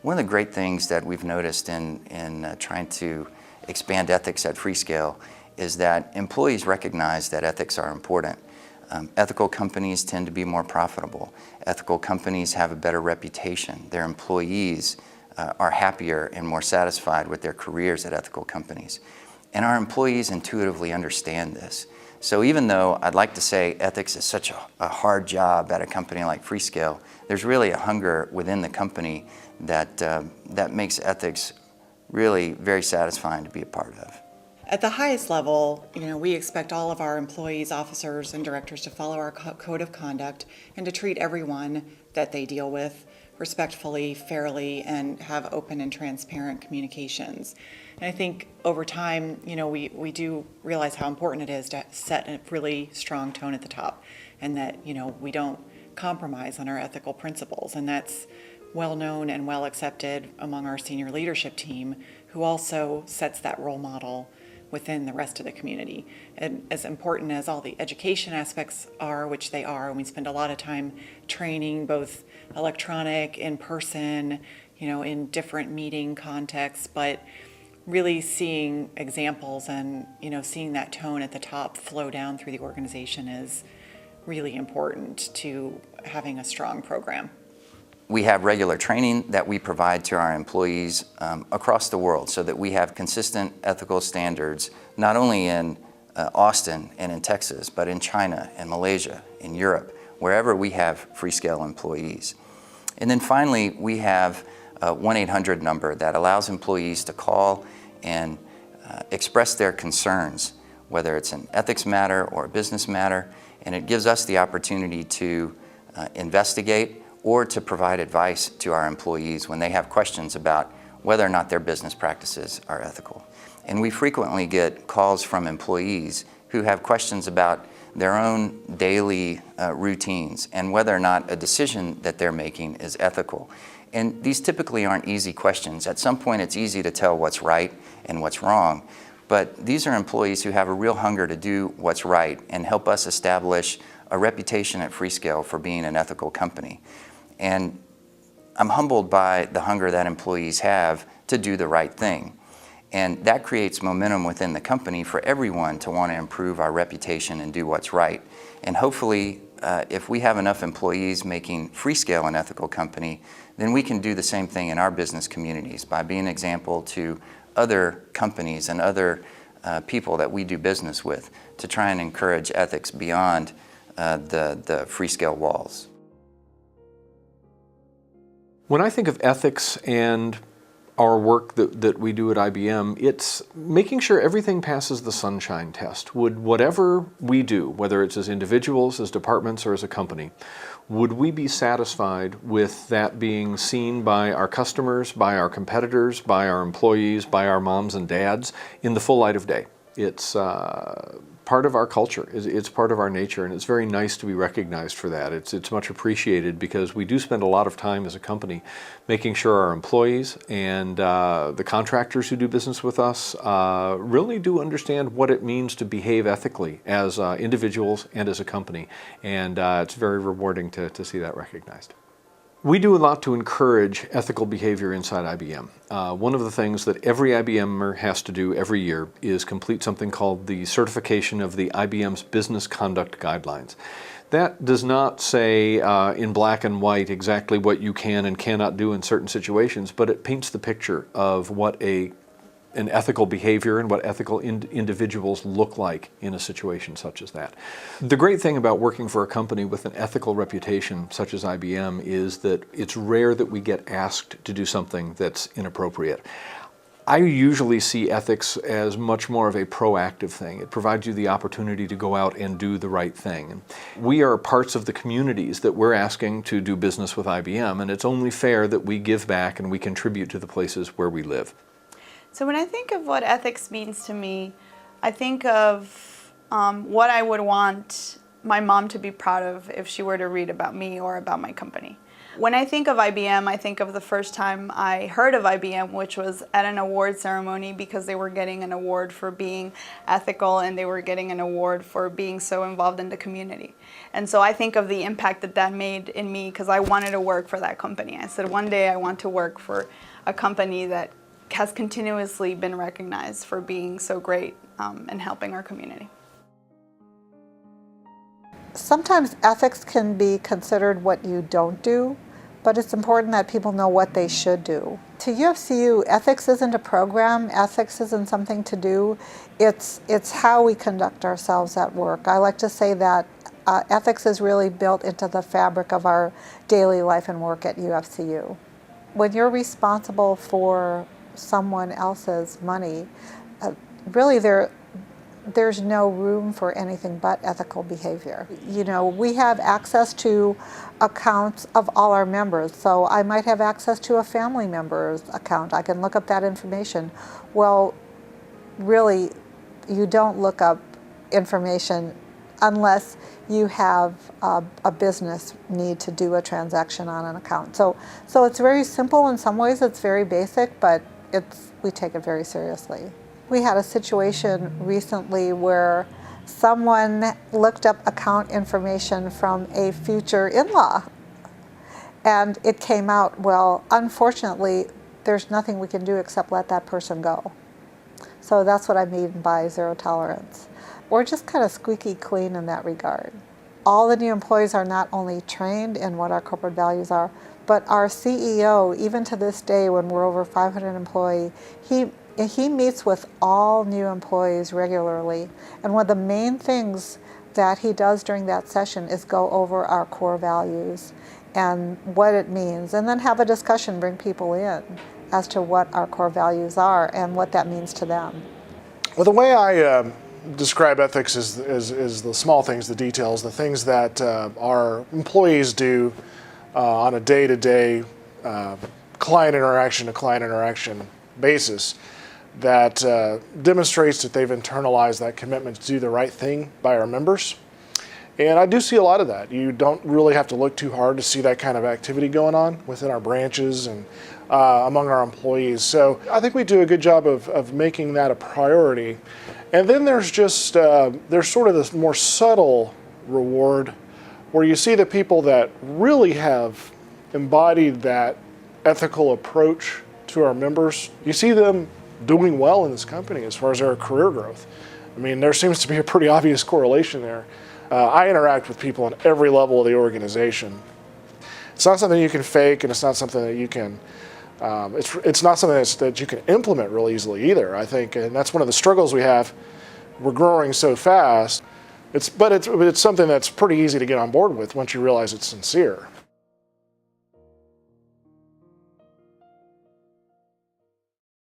One of the great things that we've noticed in trying to expand ethics at Freescale is that employees recognize that ethics are important. Ethical companies tend to be more profitable. Ethical companies have a better reputation. Their employees are happier and more satisfied with their careers at ethical companies. And our employees intuitively understand this. So even though I'd like to say ethics is such a hard job at a company like Freescale, there's really a hunger within the company that makes ethics really very satisfying to be a part of. At the highest level, we expect all of our employees, officers, and directors to follow our code of conduct and to treat everyone that they deal with respectfully, fairly, and have open and transparent communications. And I think over time, we do realize how important it is to set a really strong tone at the top, and that, we don't compromise on our ethical principles. And that's well known and well accepted among our senior leadership team, who also sets that role model within the rest of the community. And as important as all the education aspects are, which they are, and we spend a lot of time training, both electronic, in person, in different meeting contexts, but really seeing examples and seeing that tone at the top flow down through the organization is really important to having a strong program. We have regular training that we provide to our employees across the world so that we have consistent ethical standards, not only in Austin and in Texas, but in China and Malaysia, in Europe, wherever we have Freescale employees. And then finally, we have a 1-800 number that allows employees to call and express their concerns, whether it's an ethics matter or a business matter, and it gives us the opportunity to investigate or to provide advice to our employees when they have questions about whether or not their business practices are ethical. And we frequently get calls from employees who have questions about their own daily routines and whether or not a decision that they're making is ethical. And these typically aren't easy questions. At some point, it's easy to tell what's right and what's wrong, but these are employees who have a real hunger to do what's right and help us establish a reputation at Freescale for being an ethical company. And I'm humbled by the hunger that employees have to do the right thing. And that creates momentum within the company for everyone to want to improve our reputation and do what's right. And hopefully, if we have enough employees making Freescale an ethical company, then we can do the same thing in our business communities by being an example to other companies and other people that we do business with to try and encourage ethics beyond the Freescale walls. When I think of ethics and our work that we do at IBM, it's making sure everything passes the sunshine test. Would whatever we do, whether it's as individuals, as departments, or as a company, would we be satisfied with that being seen by our customers, by our competitors, by our employees, by our moms and dads in the full light of day? It's part of our culture, it's part of our nature, and it's very nice to be recognized for that. It's much appreciated because we do spend a lot of time as a company making sure our employees and the contractors who do business with us really do understand what it means to behave ethically as individuals and as a company, and it's very rewarding to see that recognized. We do a lot to encourage ethical behavior inside IBM. One of the things that every IBMer has to do every year is complete something called the certification of the IBM's Business Conduct Guidelines. That does not say in black and white exactly what you can and cannot do in certain situations, but it paints the picture of what an ethical behavior and what ethical individuals look like in a situation such as that. The great thing about working for a company with an ethical reputation such as IBM is that it's rare that we get asked to do something that's inappropriate. I usually see ethics as much more of a proactive thing. It provides you the opportunity to go out and do the right thing. We are parts of the communities that we're asking to do business with IBM, and it's only fair that we give back and we contribute to the places where we live. So when I think of what ethics means to me, I think of what I would want my mom to be proud of if she were to read about me or about my company. When I think of IBM, I think of the first time I heard of IBM, which was at an award ceremony because they were getting an award for being ethical and they were getting an award for being so involved in the community. And so I think of the impact that that made in me because I wanted to work for that company. I said, one day I want to work for a company that has continuously been recognized for being so great and helping our community. Sometimes ethics can be considered what you don't do, but it's important that people know what they should do. To UFCU, ethics isn't a program, ethics isn't something to do, it's how we conduct ourselves at work. I like to say that ethics is really built into the fabric of our daily life and work at UFCU. When you're responsible for someone else's money, really there's no room for anything but ethical behavior. You know, we have access to accounts of all our members, so I might have access to a family member's account. I can look up that information. Well, really, you don't look up information unless you have a business need to do a transaction on an account. So it's very simple in some ways, it's very basic, but we take it very seriously. We had a situation recently where someone looked up account information from a future in-law, and it came out, well, unfortunately, there's nothing we can do except let that person go. So that's what I mean by zero tolerance. We're just kind of squeaky clean in that regard. All the new employees are not only trained in what our corporate values are, but our CEO, even to this day when we're over 500 employees, he meets with all new employees regularly, and one of the main things that he does during that session is go over our core values and what it means, and then have a discussion, bring people in as to what our core values are and what that means to them. Well, the way I describe ethics is the small things, the details, the things that our employees do on a day-to-day client interaction basis that demonstrates that they've internalized that commitment to do the right thing by our members. And I do see a lot of that. You don't really have to look too hard to see that kind of activity going on within our branches and among our employees. So I think we do a good job of making that a priority. And then there's just, there's sort of this more subtle reward where you see the people that really have embodied that ethical approach to our members. You see them doing well in this company as far as their career growth. I mean, there seems to be a pretty obvious correlation there. I interact with people on every level of the organization. It's not something you can fake, and it's not something that you can, it's not something that you can implement real easily either, I think, and that's one of the struggles we have. We're growing so fast, but it's something that's pretty easy to get on board with once you realize it's sincere.